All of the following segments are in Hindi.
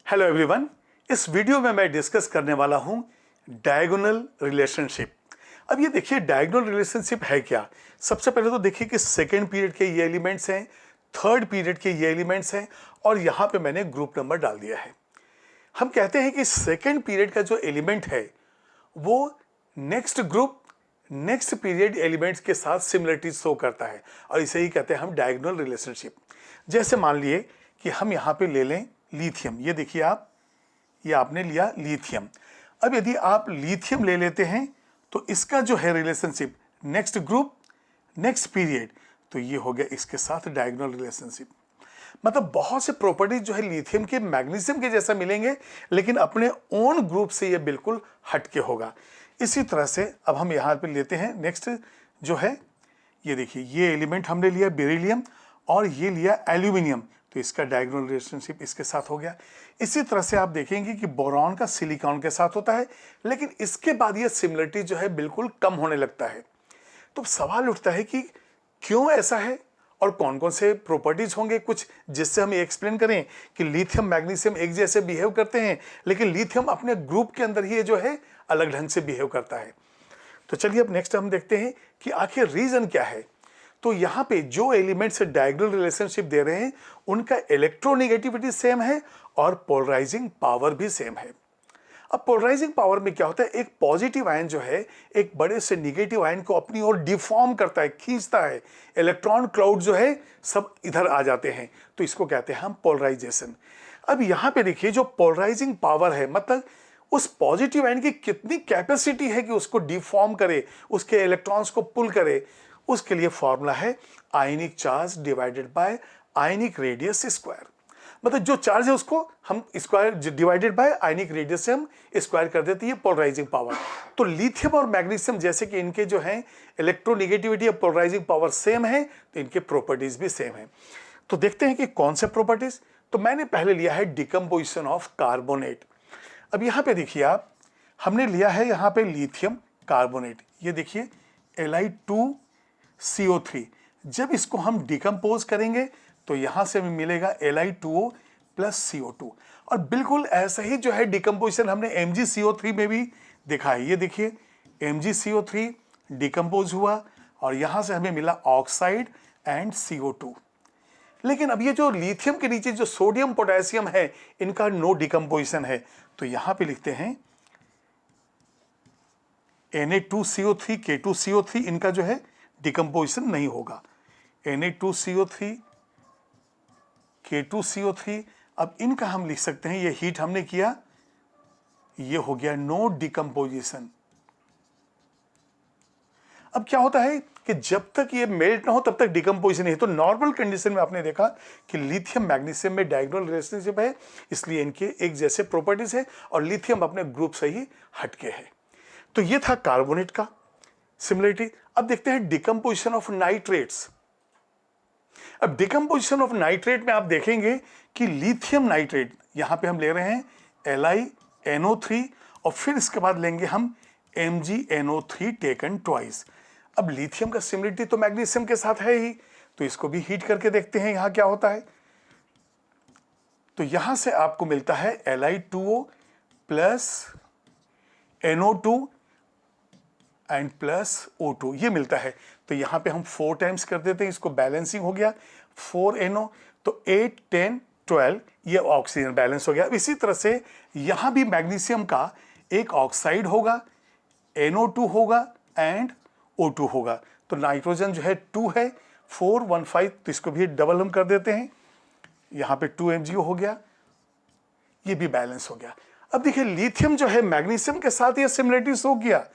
Hello everyone. इस वीडियो में मैं डिस्कस करने वाला हूं डायगोनल रिलेशनशिप। अब ये देखिए डायगोनल रिलेशनशिप है क्या। सबसे पहले तो देखिए कि सेकेंड पीरियड के ये एलिमेंट्स हैं, थर्ड पीरियड के ये एलिमेंट्स हैं और यहाँ पे मैंने ग्रुप नंबर डाल दिया है। हम कहते हैं कि सेकेंड पीरियड का जो एलिमेंट है वो next group next period elements के साथ सिमिलरिटी शो करता है और इसे ही कहते हैं हम डायगोनल रिलेशनशिप। जैसे मान लिए कि हम यहाँ पे ले लें लिथियम। ये देखिए आप, ये आपने लिया लिथियम। अब यदि आप लिथियम ले लेते हैं तो इसका जो है relationship next group next period, तो ये हो गया इसके साथ डायगोनल रिलेशनशिप। मतलब बहुत से प्रॉपर्टीज जो है लिथियम के मैग्नीशियम के जैसा मिलेंगे, लेकिन अपने ओन ग्रुप से ये बिल्कुल हटके होगा। इसी तरह से अब हम यहाँ पे लेते हैं नेक्स्ट जो है, ये देखिए ये एलिमेंट हमने लिया बेरिलियम और ये लिया एल्यूमिनियम, तो इसका डायगोनल रिलेशनशिप इसके साथ हो गया। इसी तरह से आप देखेंगे कि बोरॉन का सिलिकॉन के साथ होता है, लेकिन इसके बाद ये सिमिलरिटी जो है बिल्कुल कम होने लगता है। तो सवाल उठता है कि क्यों ऐसा है और कौन कौन से प्रॉपर्टीज होंगे कुछ जिससे हम एक्सप्लेन करें कि लिथियम मैग्नीशियम एक जैसे बिहेव करते हैं, लेकिन लिथियम अपने ग्रुप के अंदर ही जो है अलग ढंग से बिहेव करता है। तो चलिए अब नेक्स्ट हम देखते हैं कि आखिर रीजन क्या है। तो यहाँ पे जो एलिमेंट्स डायगोनल रिलेशनशिप दे रहे हैं उनका इलेक्ट्रोनेगेटिविटी सेम है और पोलराइजिंग पावर भी सेम है। अब पोलराइजिंग पावर में क्या होता है, एक पॉजिटिव आयन जो है एक बड़े से निगेटिव आयन को अपनी ओर डिफॉर्म करता है, खींचता है। इलेक्ट्रॉन क्लाउड जो है सब इधर आ जाते हैं, तो इसको कहते हैं हम पोलराइजेशन। अब यहाँ पे देखिए जो पोलराइजिंग पावर है, मतलब उस पॉजिटिव आयन की कितनी कैपेसिटी है कि उसको डिफॉर्म करे, उसके इलेक्ट्रॉन्स को पुल करे, उसके लिए फॉर्मूला है आयनिक charge divided by ionic radius square. मतलब जो चार्ज है उसको हम square divided by ionic radius से हम स्क्वायर कर देते हैं, पोलराइजिंग पावर। तो लिथियम और मैग्नीशियम जैसे कि इनके जो है इलेक्ट्रोनेगेटिविटी और पोलराइजिंग पावर सेम है, तो इनके प्रॉपर्टीज भी सेम है। तो देखते हैं कि कौन से प्रॉपर्टीज। तो मैंने पहले लिया है डिकम्पोजिशन ऑफ कार्बोनेट। अब यहाँ पे देखिए आप, हमने लिया है यहाँ पे लिथियम कार्बोनेट। ये देखिए Li2CO3। जब इसको हम डिकम्पोज करेंगे तो यहाँ से हमें मिलेगा Li2O प्लस CO2। और बिल्कुल ऐसा ही जो है डिकम्पोजिशन हमने MgCO3 में भी देखा है। ये देखिए MgCO3 डिकम्पोज हुआ और यहाँ से हमें मिला ऑक्साइड एंड CO2। लेकिन अब ये जो लिथियम के नीचे जो सोडियम पोटेशियम है इनका नो डिकम्पोजिशन है, तो यहाँ पे लिखते हैं Na2CO3 K2CO3, इनका जो है डिकम्पोजिशन नहीं होगा। Na2CO3 K2CO3, अब इनका हम लिख सकते हैं, ये हीट हमने किया, ये हो गया नो डिकम्पोजिशन। अब क्या होता है कि जब तक ये मेल्ट ना हो तब तक डिकम्पोजिशन नहीं है। तो नॉर्मल कंडीशन में आपने देखा कि लिथियम मैग्नीशियम में डायगोनल रिलेशनशिप है, इसलिए इनके एक जैसे प्रॉपर्टीज है और लिथियम अपने ग्रुप से ही हटके है। तो ये था कार्बोनेट का सिमिलरिटी। अब देखते हैं डिकम्पोजिशन ऑफ नाइट्रेट्स। अब डिकम्पोजिशन ऑफ नाइट्रेट में आप देखेंगे कि लिथियम नाइट्रेट यहां पे हम ले रहे हैं LiNO3 और फिर इसके बाद लेंगे हम MgNO3 टेकन ट्वाइस। अब लिथियम का सिमिलरिटी तो मैग्नीशियम के साथ है ही, तो इसको भी हीट करके देखते हैं यहां क्या होता है। तो यहां से आपको मिलता है Li2O plus NO2 and plus O2, ये मिलता है। तो यहाँ पे हम 4 टाइम्स कर देते हैं, इसको बैलेंसिंग हो गया 4NO, तो 8 10 12 ये ऑक्सीजन बैलेंस हो गया। इसी तरह से यहाँ भी मैग्नीशियम का एक ऑक्साइड होगा, NO2 होगा एंड O2 होगा। तो नाइट्रोजन जो है 2 है, 4 1 5, तो इसको भी डबल हम कर देते हैं, यहाँ पे 2 MgO हो गया, ये भी बैलेंस हो गया। अब देखिए लिथियम जो है मैग्नीशियम के साथ ये सिमिलरिटीज हो गया,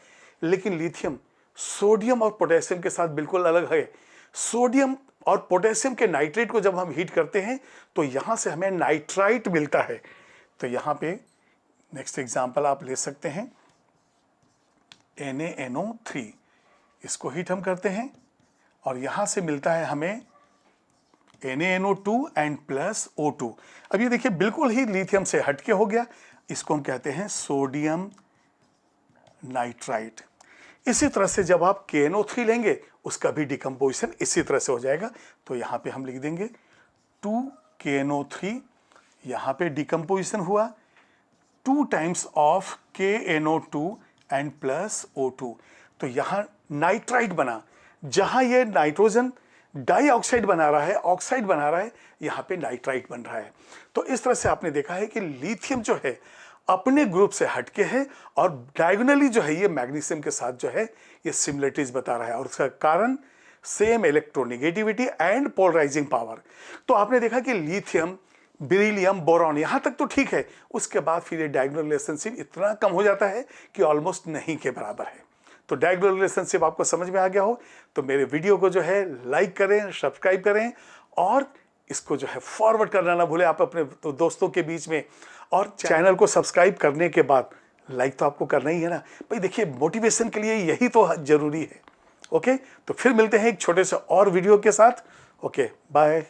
लेकिन लिथियम सोडियम और पोटेशियम के साथ बिल्कुल अलग है। सोडियम और पोटेशियम के नाइट्रेट को जब हम हीट करते हैं तो यहां से हमें नाइट्राइट मिलता है। तो यहां पे नेक्स्ट एग्जांपल आप ले सकते हैं NaNO3, इसको हीट हम करते हैं और यहां से मिलता है हमें NaNO2 एंड प्लस O2। अब ये देखिए बिल्कुल ही लिथियम से हटके हो गया, इसको हम कहते हैं सोडियम नाइट्राइट। इसी तरह से जब आप KNO3 लेंगे उसका भी डिकम्पोजिशन इसी तरह से हो जाएगा। तो यहाँ पे हम लिख देंगे 2KNO3, यहाँ पे डिकम्पोजिशन हुआ 2 times of KNO2 and plus O2, तो यहाँ नाइट्राइट बना। जहाँ ये नाइट्रोजन डाइऑक्साइड बना रहा है, ऑक्साइड बना रहा है, यहाँ पे नाइट्राइट बन रहा है। तो इस तरह से आपने देखा है कि लिथियम जो है अपने ग्रुप से हटके है और डायगोनली जो है ये मैग्नीशियम के साथ जो है ये सिमिलरिटीज बता रहा है, और उसका कारण same electronegativity and polarising power. तो आपने देखा कि लिथियम, बेरिलियम, बोरॉन यहाँ तक तो ठीक है, उसके बाद फिर ये डायगोनल रिलेशनशिप इतना कम हो जाता है कि ऑलमोस्ट नहीं के बराबर है। तो डायगोनल रिलेशनशिप आपको समझ में आ गया हो तो मेरे वीडियो को जो है लाइक करें, सब्सक्राइब करें और इसको जो है फॉरवर्ड करना ना भूलें आप अपने दोस्तों के बीच में। और चैनल को सब्सक्राइब करने के बाद लाइक तो आपको करना ही है ना भाई। देखिए मोटिवेशन के लिए यही तो जरूरी है। ओके, तो फिर मिलते हैं एक छोटे से और वीडियो के साथ। Okay, bye.